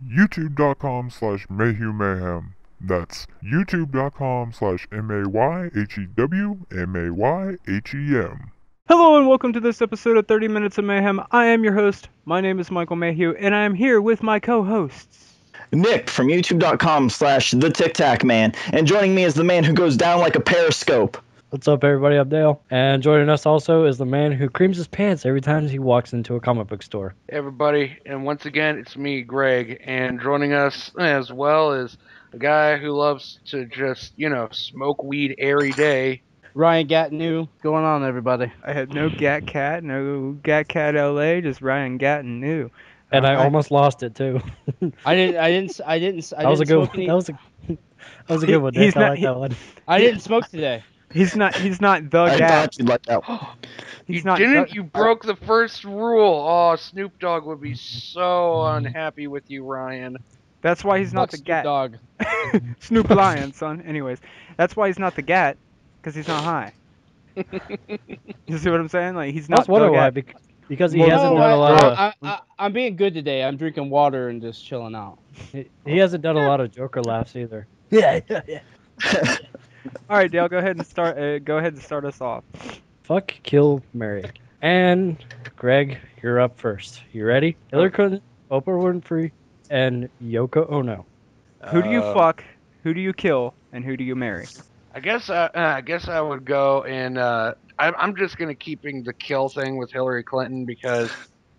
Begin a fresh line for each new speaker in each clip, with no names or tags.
youtube.com/MayhewMayhem. That's youtube.com/MayhewMayhem.
Hello and welcome to this episode of 30 Minutes of Mayhem. I am your host. My name is Michael Mayhew, and I am here with my co-hosts.
Nick from youtube.com/TheTicTacMan, and joining me is the man who goes down like a periscope.
What's up, everybody? I'm Dale, and joining us also is the man who creams his pants every time he walks into a comic book store.
Hey everybody, and once again, it's me, Greg, and joining us as well is a guy who loves to just, smoke weed every day.
Ryan Gatnu, going on, everybody?
I had no Gat Cat, no Gat Cat LA, just Ryan Gatnu.
And I almost lost it too.
I didn't.
That was a good one. That was a good one. Nick. I like that one.
I didn't smoke today.
He's not the
I
Gat.
thought you'd like that one.
You broke the first rule. Oh, Snoop Dogg would be so unhappy with you, Ryan.
That's why he's not the
Snoop
Gat.
Dogg.
Snoop Lion, son. Anyways, that's why he's not the Gat, because he's not high. You see what I'm saying? Like, he's not
That's why,
Gat.
because he hasn't done a lot of.
I'm being good today. I'm drinking water and just chilling out.
He hasn't done a lot of Joker laughs either.
Yeah.
All right, Dale, go ahead and start us off.
Fuck, kill, marry. And Greg, you're up first. You ready? Hillary Clinton, Oprah Winfrey, and Yoko Ono.
Who do you fuck? Who do you kill? And who do you marry?
I guess I would go and I'm just gonna keeping the kill thing with Hillary Clinton because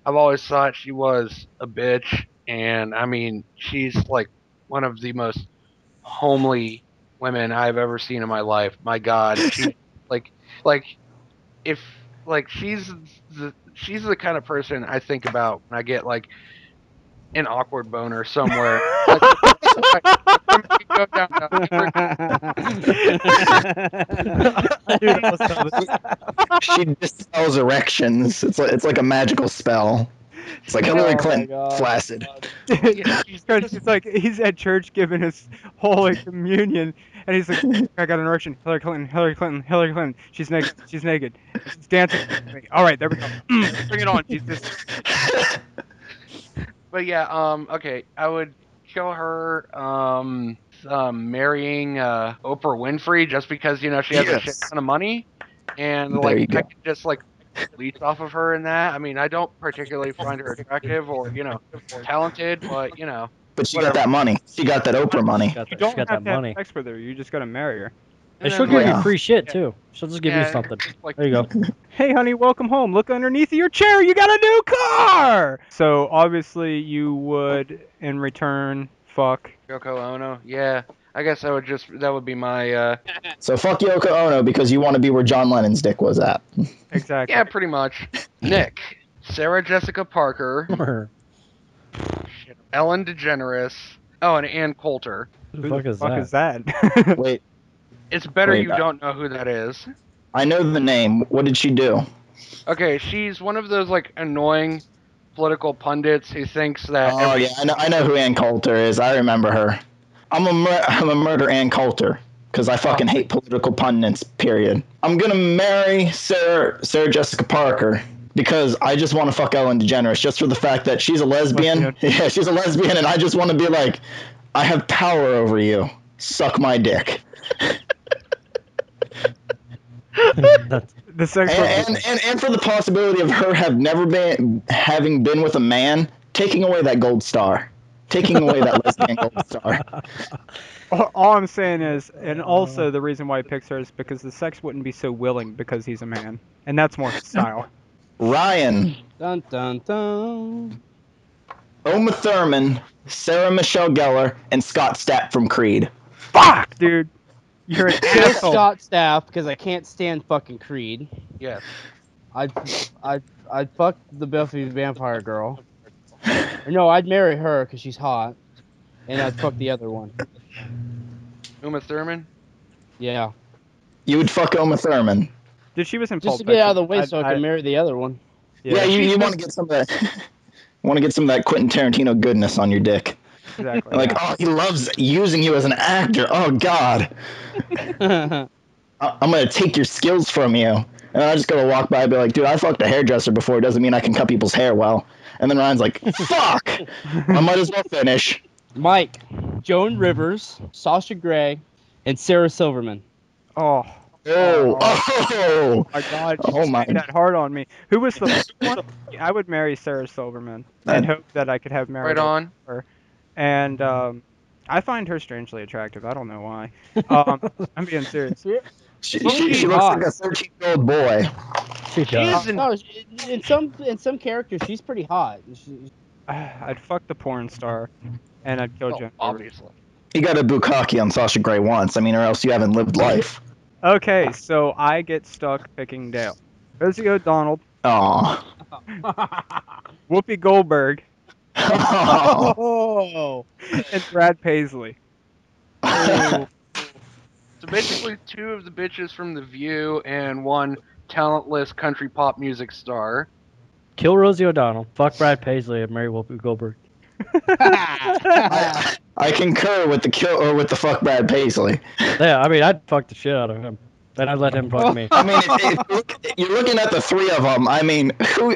I've always thought she was a bitch, and I mean she's like one of the most homely women I've ever seen in my life. My God, she she's the kind of person I think about when I get like an awkward boner somewhere.
She dispels erections. It's like a magical spell. It's like Hillary Clinton, flaccid.
She's like, he's at church giving his Holy Communion, and he's like, I got an erection. Hillary Clinton, Hillary Clinton, Hillary Clinton. She's naked. She's naked. She's dancing. All right, there we go. Bring it on, Jesus.
But yeah, okay, I would kill her, marrying Oprah Winfrey just because she has a shit ton of money, and I could just leech off of her in that. I mean, I don't particularly find her attractive or talented, but
But she got that money. She got that Oprah money.
You don't have to have sex with her. You just gotta marry her.
And she'll give you free shit too. She'll just give you something. There you go.
Hey, honey, welcome home. Look underneath your chair. You got a new car. So obviously, you would, in return, fuck
Yoko Ono. Yeah, I guess that would be my.
So fuck Yoko Ono because you want to be where John Lennon's dick was at.
Exactly.
Yeah, pretty much. Nick, Sarah Jessica Parker, Ellen DeGeneres. Oh, and Ann Coulter.
Who the
fuck is that?
Wait.
It's better you don't know who that is.
I know the name. What did she do?
Okay, she's one of those annoying political pundits who thinks that.
Oh yeah, I know who Ann Coulter is. I remember her. I'm a murder Ann Coulter because I fucking hate political pundits. Period. I'm gonna marry Sarah Jessica Parker because I just want to fuck Ellen DeGeneres just for the fact that she's a lesbian. Yeah, she's a lesbian, and I just want to be like, I have power over you. Suck my dick.
The sex
and for the possibility of her having been with a man, taking away that gold star, taking away that lesbian gold star.
All I'm saying is, and also the reason why he picks her is because the sex wouldn't be so willing because he's a man, and that's more style.
Ryan.
Dun dun dun.
Uma Thurman, Sarah Michelle Gellar, and Scott Stapp from Creed.
Fuck, dude. You're an asshole.
Scott Stapp because I can't stand fucking Creed.
Yes.
I'd fuck the Buffy vampire girl. No, I'd marry her because she's hot, and I'd fuck the other one.
Uma Thurman.
Yeah.
You would fuck Uma Thurman.
Dude, she was in
just to get out of the way so I can marry the other one.
Yeah, you want to get some of that. Want to get some of that Quentin Tarantino goodness on your dick.
Exactly.
Oh, he loves using you as an actor. Oh God. I'm gonna take your skills from you. And I'm just gonna walk by and be like, dude, I fucked a hairdresser before. It doesn't mean I can cut people's hair well. And then Ryan's like, fuck! I might as well finish.
Mike, Joan Rivers, Sasha Grey, and Sarah Silverman.
Oh.
Oh!
My God,
Oh
she
my.
made that hard on me. Who was the first one? I would marry Sarah Silverman and hope that I could have married
Right on.
her. And I find her strangely attractive. I don't know why. I'm being serious.
She
She's
looks
hot.
like a 13-year-old boy.
She does.
She's in
No, in some characters, she's pretty hot.
I'd fuck the porn star, and I'd kill Jen.
obviously.
You got a bukkake on Sasha Grey once. I mean, or else you haven't lived life.
Okay, so I get stuck picking Dale. Rosie O'Donnell,
Aw.
Whoopi Goldberg,
Oh,
and Brad Paisley.
So basically, 2 of the bitches from The View and 1 talentless country pop music star.
Kill Rosie O'Donnell. Fuck Brad Paisley and marry Whoopi Goldberg.
I concur with the kill or with the fuck Brad Paisley.
Yeah, I mean, I'd fuck the shit out of him. Then I'd let him fuck me.
I mean, you're looking at the 3 of them. I mean, who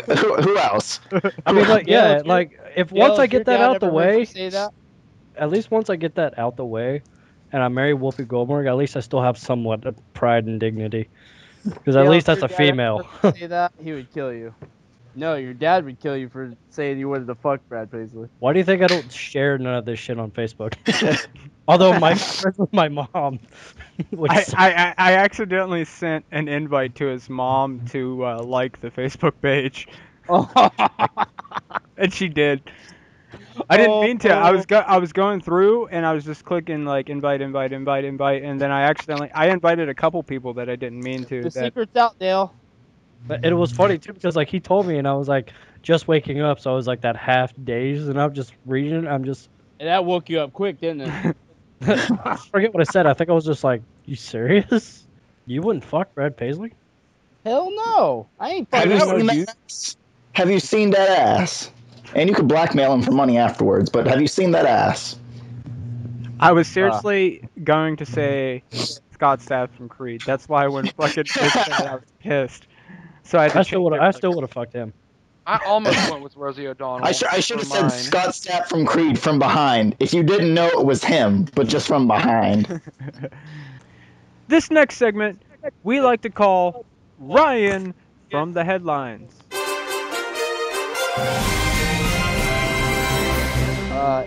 else?
I mean, like, yeah,
Yeah,
like, if once I get that out the way,
say that?
at least once I get that out the way, and I marry Whoopi Goldberg, at least I still have somewhat of pride and dignity. Because at
Dale,
least
if
that's a
your dad
female.
ever say that, he would kill you. No, your dad would kill you for saying you wanted to fuck Brad Paisley.
Why do you think I don't share none of this shit on Facebook? Although my friends with my mom. Which
I accidentally sent an invite to his mom to like the Facebook page, and she did. I didn't mean to. I was going through and I was just clicking like invite, and then I invited a couple people that I didn't mean to.
The secret's out, Dale.
But it was funny too because like he told me and I was like just waking up, so I was like that half dazed and I'm just reading. I'm just.
And that woke you up quick, didn't it?
I forget what I said. I think I was just like, "You serious? You wouldn't fuck Brad Paisley?"
Hell no. I ain't
Have
fucking
you
no
seen
dude.
that ass? Have you seen that ass? And you could blackmail him for money afterwards, but have you seen that ass?
I was seriously going to say Scott Stapp from Creed. That's why when fucking Nick said it, I was pissed. So I
still would have fucked him.
I almost went with Rosie O'Donnell.
I should have
for
said
mine.
Scott Stapp from Creed from behind. If you didn't know it was him, but just from behind.
This next segment we like to call Ryan from the headlines.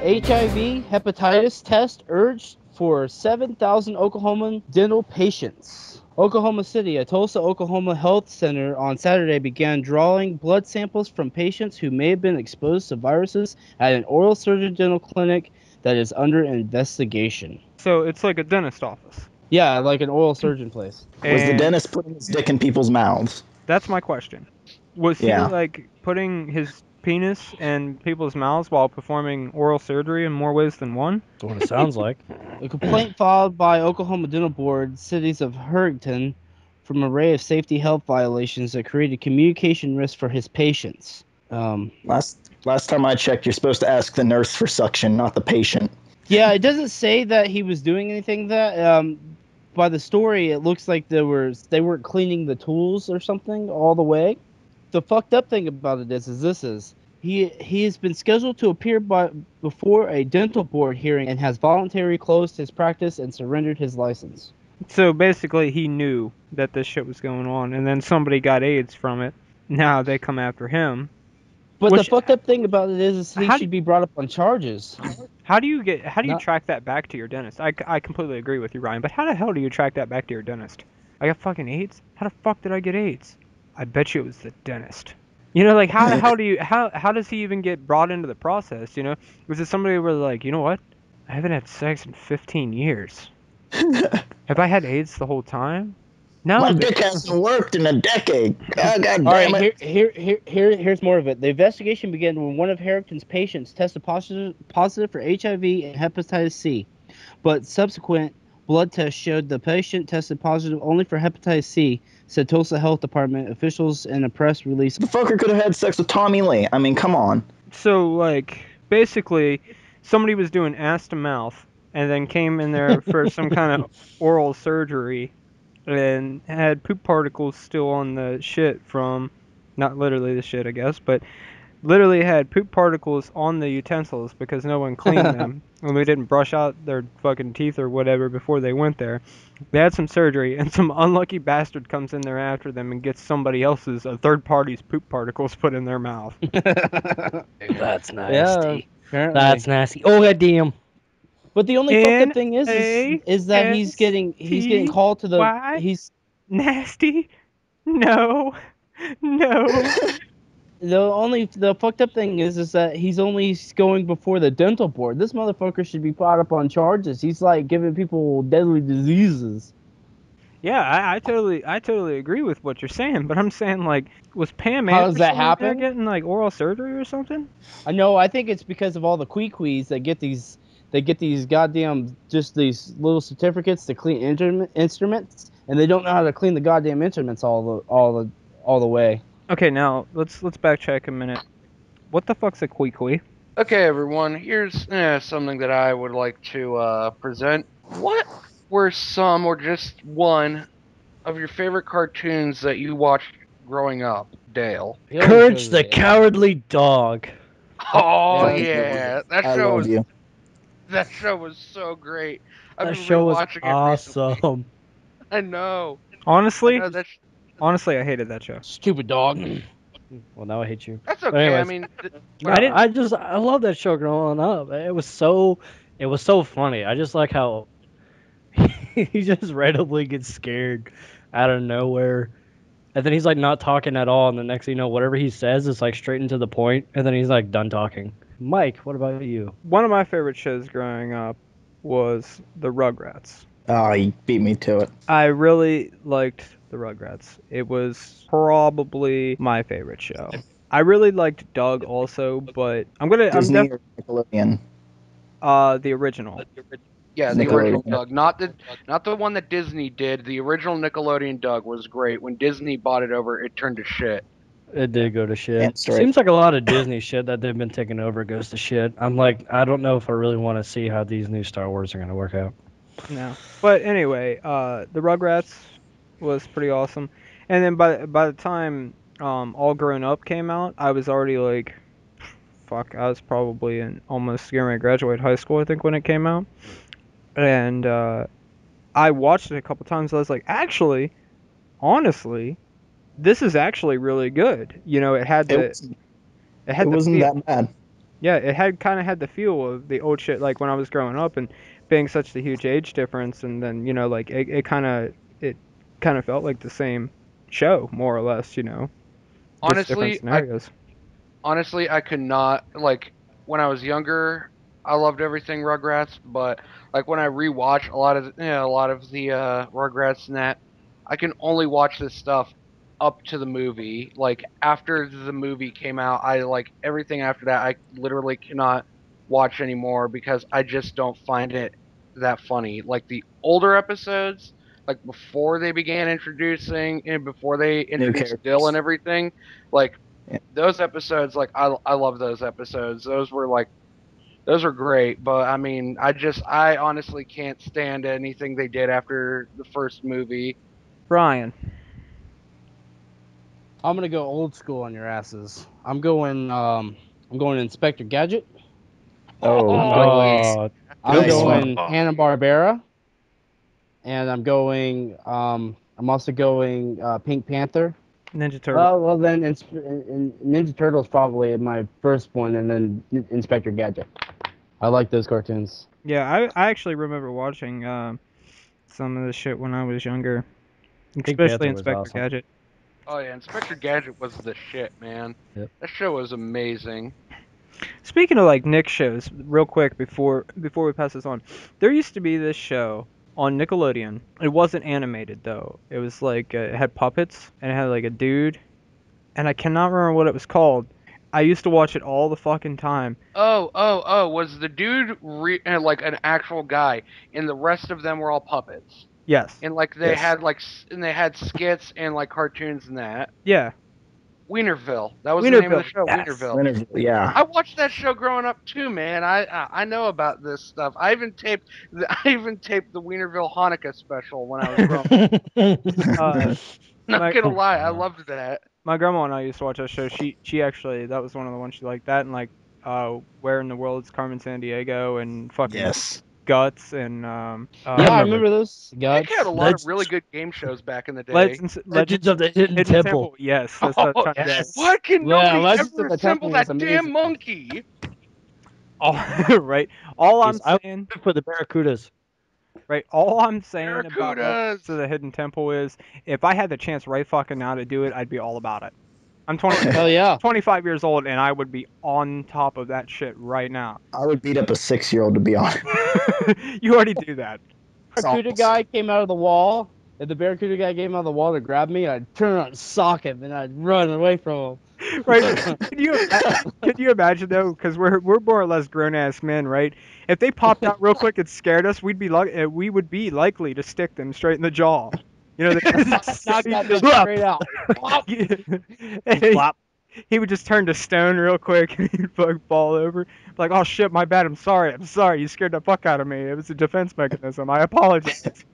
HIV hepatitis test urged for 7,000 Oklahoma dental patients. Oklahoma City, a Tulsa, Oklahoma health center on Saturday began drawing blood samples from patients who may have been exposed to viruses at an oral surgeon dental clinic that is under investigation.
So it's like a dentist office.
Yeah, like an oral surgeon place.
Was the
And
dentist putting his dick in people's mouths?
That's my question. Was he
Yeah.
like putting his penis in people's mouths while performing oral surgery in more ways than one?
That's what it sounds like.
A complaint filed by Oklahoma Dental Board, cities of Hurricane, from an array of safety health violations that created communication risks for his patients.
Last time I checked, you're supposed to ask the nurse for suction, not the patient.
Yeah, it doesn't say that he was doing anything that. By the story, it looks like they weren't cleaning the tools or something all the way. The fucked up thing about it is he has been scheduled to appear before a dental board hearing and has voluntarily closed his practice and surrendered his license.
So basically he knew that this shit was going on and then somebody got AIDS from it. Now they come after him.
But
Which-
the fucked up thing about it is he
How
should be brought up on charges.
How do you
Not-
track that back to your dentist? I completely agree with you, Ryan, but how the hell do you track that back to your dentist? I got fucking AIDS? How the fuck did I get AIDS? I bet you it was the dentist. You know, like how the hell do you how does he even get brought into the process, you know? Was it somebody who was like, you know what? I haven't had sex in 15 years. Have I had AIDS the whole time? No.
My dick hasn't worked in a decade. Oh, God damn
All right,
it.
here's more of it. The investigation began when one of Harrington's patients tested positive for HIV and hepatitis C, but subsequent blood tests showed the patient tested positive only for hepatitis C, said Tulsa Health Department officials in a press release.
The fucker could have had sex with Tommy Lee. I mean, come on.
So like basically somebody was doing ass to mouth and then came in there for some kind of oral surgery and had poop particles still on the shit from, not literally the shit, I guess, but literally had poop particles on the utensils because no one cleaned them and we didn't brush out their fucking teeth or whatever before they went there. They had some surgery and some unlucky bastard comes in there after them and gets somebody else's, a third party's poop particles put in their mouth.
That's nasty.
Yeah, apparently.
That's nasty. Oh goddamn.
But the only fucked up thing is that he's getting called to the
N-A-S-T-Y.
he's
Nasty? No. No.
the fucked up thing is that he's only going before the dental board. This motherfucker should be brought up on charges. He's like giving people deadly diseases.
Yeah, I totally agree with what you're saying, but I'm saying, like, was Pam
How does that
Anderson out there
happen?
getting like oral surgery or something?
I know. I think it's because of all the queequees that get these goddamn just these little certificates to clean instruments, and they don't know how to clean the goddamn instruments all the way.
Okay, now let's backtrack a minute. What the fuck's a kwee-kwee?
Okay, everyone, here's something that I would like to present. What were some, or just one, of your favorite cartoons that you watched growing up, Dale?
Courage the Cowardly Dog.
Oh,
Yeah,
yeah.
I love you.
That show was so great. I've
That
been
show was
rewatching it recently.
awesome.
I know.
Honestly,
I know,
honestly, I hated that show.
Stupid dog.
Well, now I hate you.
that's okay.
But anyways,
I mean,
I love that show growing up. It was so funny. I just like how he just randomly gets scared out of nowhere. And then he's like not talking at all, and the next thing you know, whatever he says is like straight into the point, and then he's like done talking. Mike, what about you?
One of my favorite shows growing up was the Rugrats.
Oh, you beat me to it.
I really liked the Rugrats. It was probably my favorite show. I really liked Doug also, but
Disney or Nickelodeon?
The original.
yeah, the
Nickelodeon.
original Doug, not the one that Disney did. The original Nickelodeon Doug was great. When Disney bought it over, it turned to shit.
It did go to shit.
Damn straight.
Seems like a lot of Disney shit that they've been taking over goes to shit. I'm like, I don't know if I really want to see how these new Star Wars are going to work out.
No. But anyway, the Rugrats was pretty awesome. And then by the time All Grown Up came out, I was already like, fuck, I was probably almost getting ready to graduate high school, I think, when it came out. And I watched it a couple times. I was like, actually, honestly, this is actually really good. You know, it had
It wasn't
feel.
that bad.
Yeah, it had the feel of the old shit, like when I was growing up, and being such a huge age difference, and then like it kind of felt like the same show, more or less. Just different
Honestly,
scenarios.
I could not, like, when I was younger, I loved everything Rugrats, but like when I rewatch a lot of the Rugrats and that, I can only watch this stuff up to the movie. Like after the movie came out, I like everything after that. I literally cannot watch anymore because I just don't find it that funny. Like the older episodes, like before they began introducing and before they introduced
characters.
Dill and everything, like
Yeah.
those episodes, like I love those episodes. Those were great, but I mean, I honestly can't stand anything they did after the first movie.
Brian,
I'm gonna go old school on your asses. I'm going Inspector Gadget.
Oh,
Oh,
I'm
Nice
going
one.
Hanna-Barbera, and I'm also going Pink Panther.
Ninja Turtle.
Well, then Ninja Turtles probably my first one, and then Inspector Gadget. I like those cartoons.
Yeah, I actually remember watching some of the shit when I was younger,
Pink
especially
Panther was
Inspector
awesome.
Gadget.
Oh yeah, Inspector Gadget was the shit, man.
Yep.
That show was amazing.
Speaking of like Nick shows, real quick before we pass this on, there used to be this show on Nickelodeon. It wasn't animated though. It was like it had puppets and it had like a dude, and I cannot remember what it was called. I used to watch it all the fucking time.
Oh, was the dude like an actual guy, and the rest of them were all puppets,
Yes.
and like they
Yes.
had like they had skits and like cartoons and that.
Yeah.
Wienerville. That was the name of the
Wienerville,
show.
yes.
Wienerville.
Yeah.
I watched that show growing up too, man. I know about this stuff. I even taped the Wienerville Hanukkah special when I was growing up.
Uh,
Not
my,
gonna lie, I loved that.
my grandma and I used to watch that show. She actually, that was one of the ones she liked. That and like, Where in the World is Carmen Sandiego and fucking
Yes.
Guts and
Yeah, I remember those
Nick
guys.
had a lot of really good game shows back in the day.
Legends of the Hidden Temple.
Yes, that's what I'm trying to
Yes.
Why can
Yeah,
nobody
Legends
ever
of the
assemble
Temple was
that
amazing.
damn monkey?
All right. All I'm
I
saying,
for the Barracudas.
right? All I'm saying about
Barracudas!
Legends of the Hidden Temple is, if I had the chance right fucking now to do it, I'd be all about it. I'm 20,
Hell yeah.
25 years old, and I would be on top of that shit right now.
I would beat up a 6-year-old to be honest.
You already do that.
Barracuda guy came out of the wall. If the Barracuda guy came out of the wall to grab me, I'd turn around and sock him, and I'd run away from him.
Right? Can you imagine though? Because we're more or less grown ass men, right? If they popped out real quick and scared us, we would be likely to stick them straight in the jaw. You know,
Knock that bitch straight out.
And he would just turn to stone real quick and he'd fucking fall over. Like, oh shit, my bad. I'm sorry. You scared the fuck out of me. It was a defense mechanism. I apologize.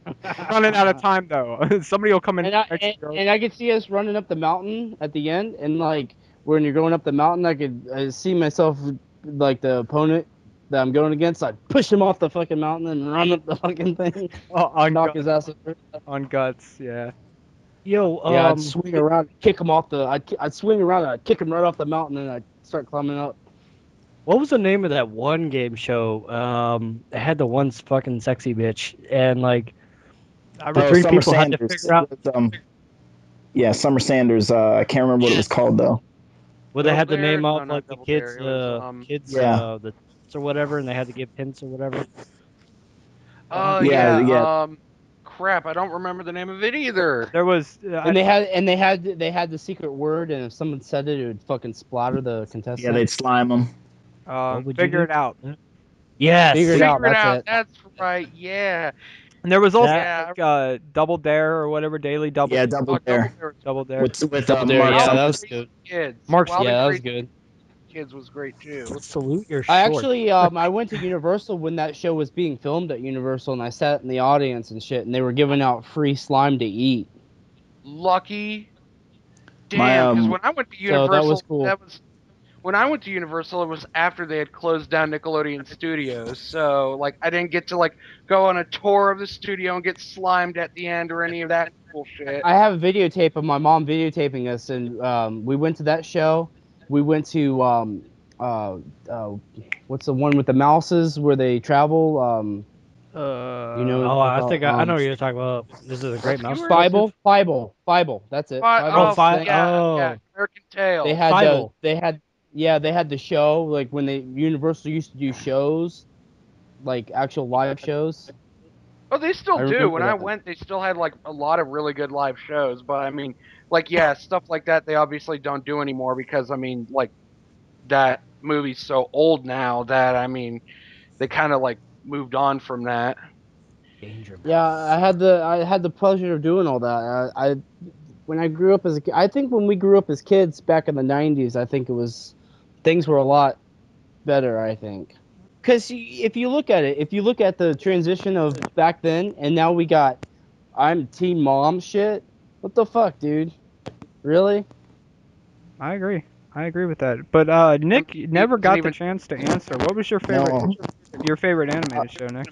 I'm running out of time though. Somebody will come in.
And I could see us running up the mountain at the end, and like when you're going up the mountain, I could see myself like the opponent that I'm going against. I'd push him off the fucking mountain and run up the fucking thing, knock his ass over.
On Guts, yeah.
Yo,
Yeah, I'd swing around, kick him off the. I'd swing around, and I'd kick him right off the mountain, and I'd start climbing up.
what was the name of that one game show? It had the one fucking sexy bitch, and like the three
Summer
people had to
Sanders.
figure out.
Yeah, Summer Sanders. I can't remember what it was called though.
Well, they had the
Double Dare?
name
No,
of
not
like the
Double
kids,
Dare, it was,
kids,
Yeah.
the or whatever, and they had to give hints or whatever.
Oh
yeah.
Crap, I don't remember the name of it either.
There was.
And they had the secret word, and if someone said it, it would fucking splatter the contestant.
Yeah, they'd slime them.
What would you
Figure
do?
it out.
Yes.
Figure it out.
Figure it
That's
out.
it.
That's right. Yeah.
And there was also
That-
like, Double Dare or whatever, Daily Double.
Yeah, Double Dare.
Double Dare.
With
Double Dare,
Mark
yeah,
Summers.
that was good.
Kids.
Mark's-
Wild
Yeah,
and
that was
Crazy
good.
Kids was great too.
Salute your
I
short.
actually, I went to Universal when that show was being filmed at Universal, and I sat in the audience and shit, and they were giving out free slime to eat.
Lucky.
My,
Damn, because when I went to
so
Universal,
that was cool.
When I went to Universal, it was after they had closed down Nickelodeon Studios. So, like, I didn't get to, like, go on a tour of the studio and get slimed at the end or any of that bullshit.
I have a videotape of my mom videotaping us, and we went to that show. We went to what's the one with the mouses where they travel? You know.
Oh, I think I know what you're talking about. This is a great mouse.
Bible. That's it.
Yeah, American Tail.
They had
Bible.
they had the show like when Universal used to do shows, like actual live shows.
Oh, they still
I
do.
remember
When I
that.
went, they still had like a lot of really good live shows. But I mean, like, yeah, stuff like that they obviously don't do anymore because I mean, like, that movie's so old now that I mean, they kind of like moved on from that.
Danger.
Yeah, I had the pleasure of doing all that. I when I grew up as a kid, I think when we grew up as kids back in the 90s, I think things were a lot better, I think. Because if you look at it, if you look at the transition of back then and now we got I'm teen mom shit, what the fuck, dude? Really?
I agree with that. But Nick never got the chance to answer. What was your favorite
No.
your favorite animated show, Nick?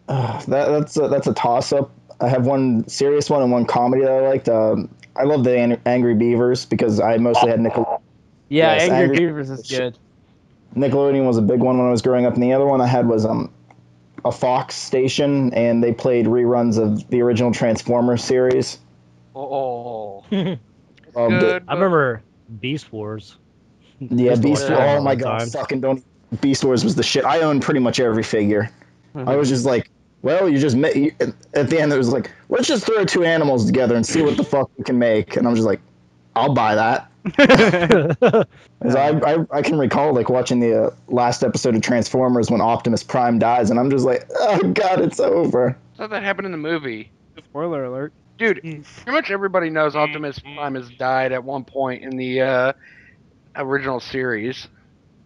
That's a toss up. I have one serious one and one comedy that I liked. I love the Angry Beavers because I mostly had Nickelodeon.
Yeah,
Yes,
Angry
Angry
Beavers is good.
Nickelodeon was a big one when I was growing up, and the other one I had was a Fox station, and they played reruns of the original Transformers series.
Oh,
Loved
good.
it.
I remember Beast Wars.
Yeah, Beast
Wars.
Wars. Oh my
All the
god,
time.
fucking don't. Beast Wars was the shit. I owned pretty much every figure. I was just like, well, at the end it was like, let's just throw two animals together and see what the fuck we can make. And I'm just like, I'll buy that. 'Cause I can recall like watching the last episode of Transformers when Optimus Prime dies, and I'm just like, oh god, it's over.
I thought that happened in the movie.
Spoiler alert.
Dude,
Jeez.
pretty much everybody knows Optimus Prime has died at one point in the original series.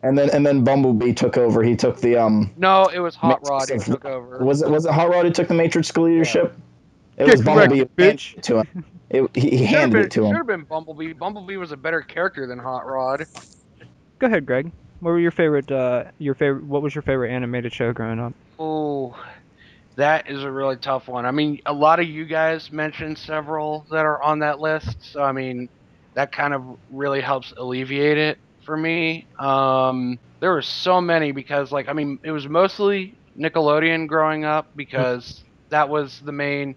And then Bumblebee took over. He took the
No, it was Hot Rod
Matrix
who
of-
took over.
Was it Hot Rod who took the Matrix leadership? It
Get
was Bumblebee
correct,
who handed
bitch.
it to him. He handed it to
Should
him.
have been Bumblebee. Bumblebee was a better character than Hot Rod.
Go ahead, Greg. What were your favorite? What was your favorite animated show growing up?
Oh, that is a really tough one. I mean, a lot of you guys mentioned several that are on that list, so I mean, that kind of really helps alleviate it for me. There were so many because, like, I mean, it was mostly Nickelodeon growing up because that was the main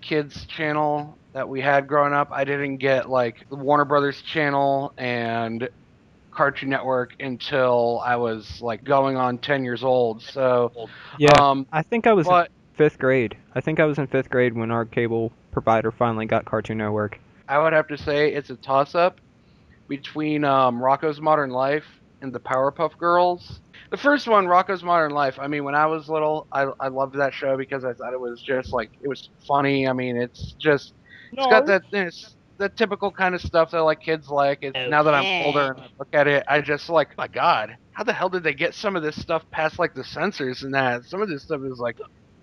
kids channel that we had growing up. I didn't get like the Warner Brothers channel and Cartoon Network until I was like going on 10 years old. So,
Yeah,
um,
I think I was in
but
5th grade. I think I was in 5th grade when our cable provider finally got Cartoon Network.
I would have to say it's a toss up between Rocko's Modern Life and the Powerpuff Girls. The first one, Rocko's Modern Life, I mean, when I was little, I loved that show because I thought it was just like, it was funny. I mean, it's got that, it's the typical kind of stuff that like kids like. It's, now that I'm older and I look at it, I just like, my God, how the hell did they get some of this stuff past like the censors and that? Some of this stuff is like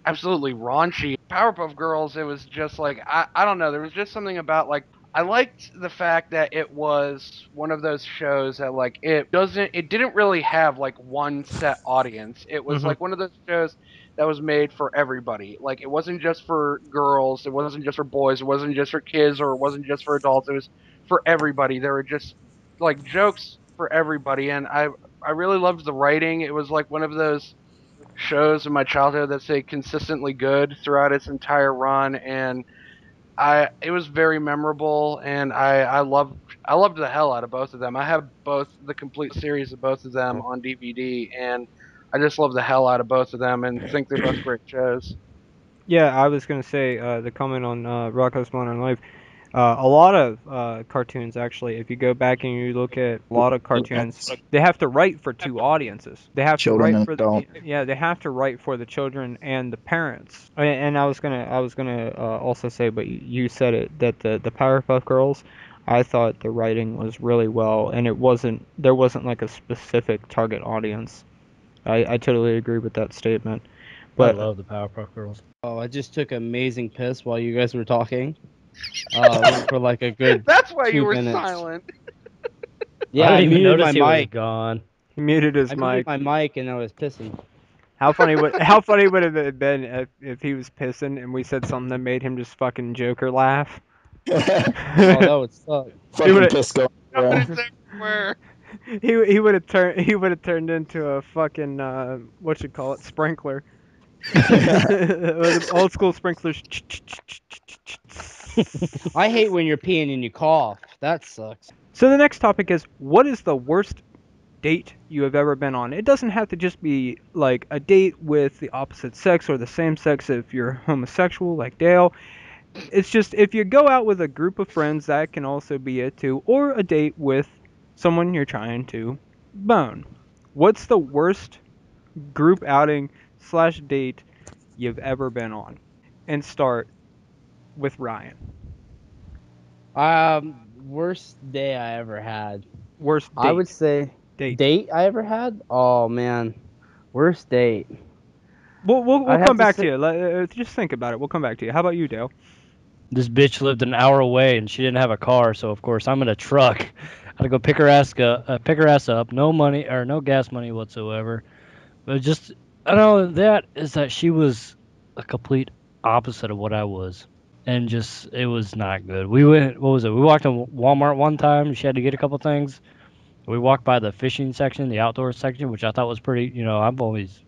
absolutely raunchy. Powerpuff Girls, it was just like, I don't know, there was just something about like, I liked the fact that it was one of those shows that like it didn't really have like one set audience. It was
Mhm.
like one of those shows that was made for everybody. Like it wasn't just for girls, it wasn't just for boys, it wasn't just for kids, or it wasn't just for adults. It was for everybody. There were just like jokes for everybody, and I really loved the writing. It was like one of those shows in my childhood that stayed consistently good throughout its entire run, and it was very memorable, and I loved the hell out of both of them. I have both the complete series of both of them on DVD, and I just love the hell out of both of them and think they're both great shows.
Yeah, I was gonna say the comment on Rocko's Modern Life. A lot of cartoons, actually, if you go back and you look at a lot of cartoons, they have to write for two audiences. They have to
Children
write
and
for
adults.
they have to write for the children and the parents. And I was gonna also say, but you said it, that the Powerpuff Girls, I thought the writing was really well, and there wasn't like a specific target audience. I totally agree with that statement.
I
But
love the Powerpuff Girls.
Oh, I just took an amazing piss while you guys were talking. Went for like a good
That's why you
2
were
minutes.
silent.
Yeah,
I
I
didn't even
muted
notice he
my
was
mic.
gone.
he muted his
I muted
mic.
my mic and I was pissing.
How funny would it have been if he was pissing and we said something that made him just fucking Joker laugh?
Oh, that would suck.
He
Fucking
would
piss going everywhere.
It's everywhere.
he would have turned into a fucking what you call it, sprinkler. Old school sprinklers.
I hate when you're peeing and you cough. That sucks.
So the next topic is, what is the worst date you have ever been on? It doesn't have to just be like a date with the opposite sex or the same sex if you're homosexual like Dale. It's just if you go out with a group of friends, that can also be it too, or a date with someone you're trying to bone. What's the worst group outing slash date you've ever been on? And start with Ryan.
Worst day I ever had.
Worst date.
I would say
date.
date I ever had. Oh man, worst date.
We'll
I'd have
come
to
back
say-
to you. Just think about it. We'll come back to you. How about you, Dale?
This bitch lived an hour away and she didn't have a car, so of course I'm in a truck. I had to go pick her ass up. No money or no gas money whatsoever. But just I don't know, that is that she was a complete opposite of what I was, and just it was not good. We went, what was it? We walked in Walmart one time. She had to get a couple things. We walked by the fishing section, the outdoor section, which I thought was pretty. I've always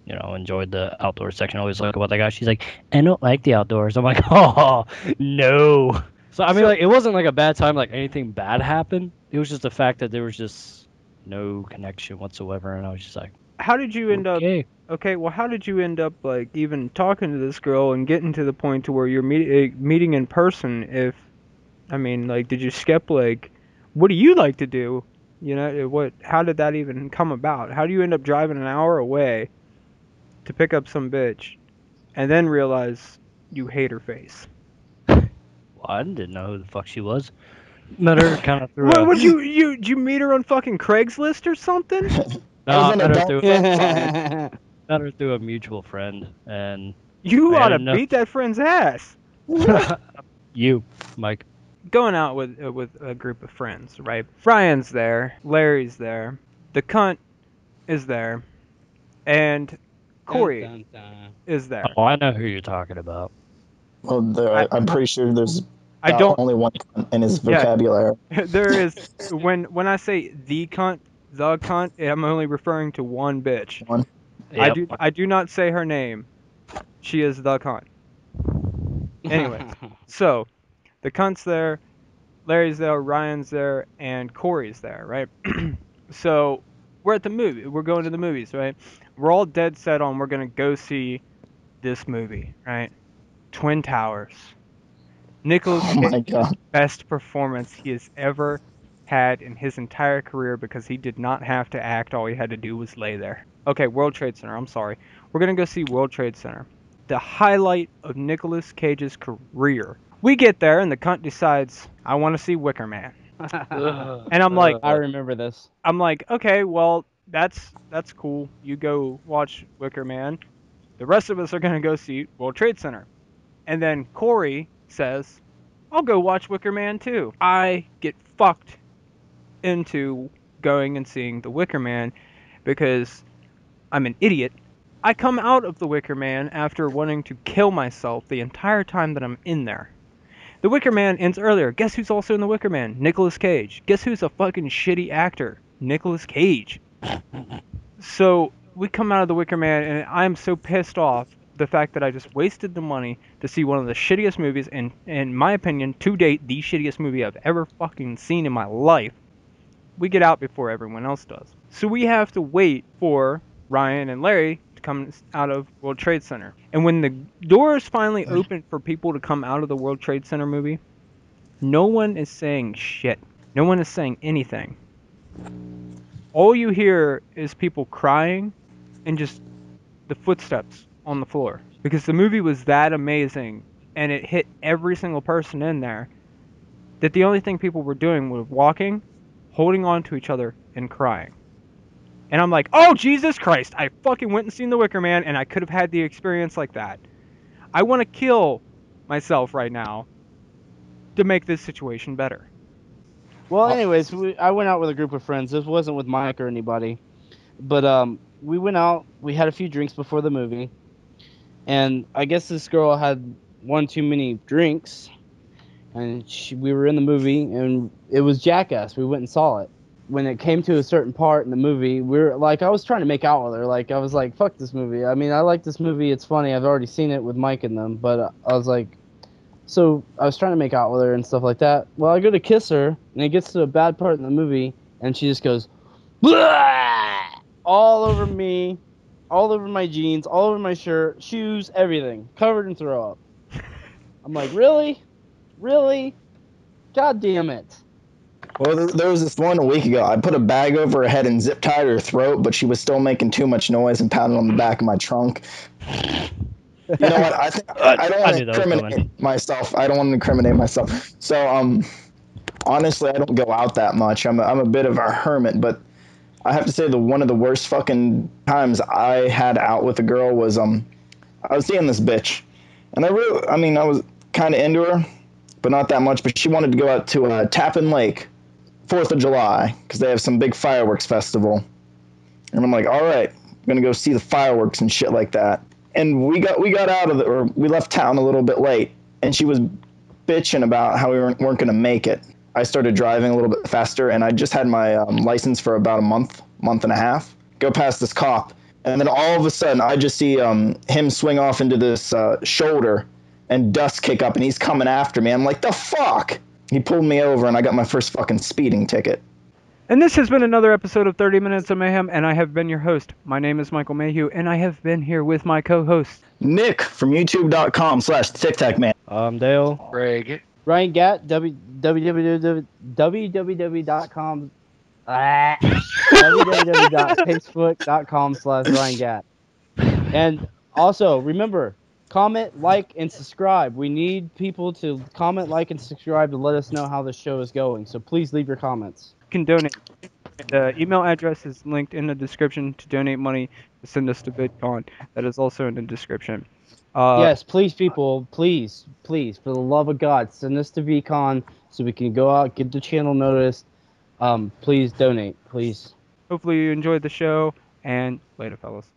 enjoyed the outdoor section. I always look at what they got. She's like, I don't like the outdoors. I'm like, oh no. So I mean, like, it wasn't like a bad time, like anything bad happened. It was just the fact that there was just no connection whatsoever, and I was just like,
How did you end up?
okay.
Okay, well, how did you end up like even talking to this girl and getting to the point to where you're meeting in person? If I mean, like, did you skip like, what do you like to do? What? How did that even come about? How do you end up driving an hour away to pick up some bitch, and then realize you hate her face?
I didn't know who the fuck she was. Met her kind of through
What would did you meet her on fucking Craigslist or something?
I was
no,
an
met her
adult
through
film.
met her through a mutual friend, and
You
I
ought to
didn't know
beat that friend's ass.
you, Mike.
Going out with a group of friends, right? Brian's there, Larry's there, the cunt is there, and Corey
Dun, dun, dun.
is there.
Oh, I know who you're talking about.
Well, I'm pretty sure there's
I
about
don't.
only one cunt in his
Yeah.
vocabulary.
There is when I say the cunt, I'm only referring to one bitch.
One.
Yep.
I do not say her name. She is the cunt. Anyways, so the cunt's there, Larry's there, Ryan's there, and Corey's there, right? So we're at the movie. We're going to the movies, right? We're all dead set on we're gonna go see this movie, right? Twin Towers. Nicolas
Oh my
Cage's
god.
best performance he has ever had in his entire career because he did not have to act. All he had to do was lay there. Okay, World Trade Center. I'm sorry. We're gonna go see World Trade Center. The highlight of Nicolas Cage's career. We get there and the cunt decides, I want to see Wicker Man. And I'm like,
I remember this.
okay, well, that's cool. You go watch Wicker Man. The rest of us are gonna go see World Trade Center. And then Corey says, I'll go watch Wicker Man too. I get fucked into going and seeing the Wicker Man because I'm an idiot. I come out of the Wicker Man after wanting to kill myself the entire time that I'm in there. The Wicker Man ends earlier. Guess who's also in the Wicker Man? Nicolas Cage. Guess who's a fucking shitty actor? Nicolas Cage. So we come out of the Wicker Man and I'm so pissed off the fact that I just wasted the money to see one of the shittiest movies, and in my opinion, to date, the shittiest movie I've ever fucking seen in my life. We get out before everyone else does. So we have to wait for Ryan and Larry to come out of World Trade Center. And when the doors finally open for people to come out of the World Trade Center movie, no one is saying shit. No one is saying anything. All you hear is people crying and just the footsteps on the floor. Because the movie was that amazing and it hit every single person in there that the only thing people were doing was walking, holding on to each other, and crying. And I'm like, oh, Jesus Christ, I fucking went and seen The Wicker Man and I could have had the experience like that. I want to kill myself right now to make this situation better.
Well, anyways, I went out with a group of friends. This wasn't with Mike or anybody, but we went out. We had a few drinks before the movie, and I guess this girl had one too many drinks, and we were in the movie, and it was Jackass. We went and saw it. When it came to a certain part in the movie, I was trying to make out with her. Like, I was like, fuck this movie. I mean, I like this movie. It's funny. I've already seen it with Mike and them, but I was like, so I was trying to make out with her and stuff like that. Well, I go to kiss her, and it gets to a bad part in the movie, and she just goes, "Blah!" All over me, all over my jeans, all over my shirt, shoes, everything, covered in throw up. I'm like, really? Really? God damn it.
Well, there was this one a week ago. I put a bag over her head and zip tied her throat, but she was still making too much noise and pounding on the back of my trunk. You know what? I don't want to incriminate myself. I don't want to incriminate myself. So, honestly, I don't go out that much. I'm a bit of a hermit, but I have to say one of the worst fucking times I had out with a girl was I was seeing this bitch, and I was kind of into her, but not that much. But she wanted to go out to Tappan Lake, 4th of July, because they have some big fireworks festival, and I'm like, all right, I'm gonna go see the fireworks and shit like that. And we got out of we left town a little bit late, and she was bitching about how we weren't going to make it. I started driving a little bit faster, and I just had my license for about a month and a half. Go past this cop, and then all of a sudden, I just see him swing off into this shoulder, and dust kick up, and he's coming after me. I'm like, the fuck? He pulled me over, and I got my first fucking speeding ticket.
And this has been another episode of 30 Minutes of Mayhem, and I have been your host. My name is Michael Mayhew, and I have been here with my co-host,
Nick from youtube.com/TicTacMan.
Dale.
Greg.
Ryan Gatt, www.com, www.facebook.com/Ryan Gatt. And also, remember, comment, like, and subscribe. We need people to comment, like, and subscribe to let us know how the show is going. So please leave your comments.
You can donate. The email address is linked in the description to donate money to send us to VidCon. That is also in the description.
Yes, please, people, please, please, for the love of God, send us to VCon so we can go out, get the channel noticed. Please donate, please.
Hopefully you enjoyed the show, and later, fellas.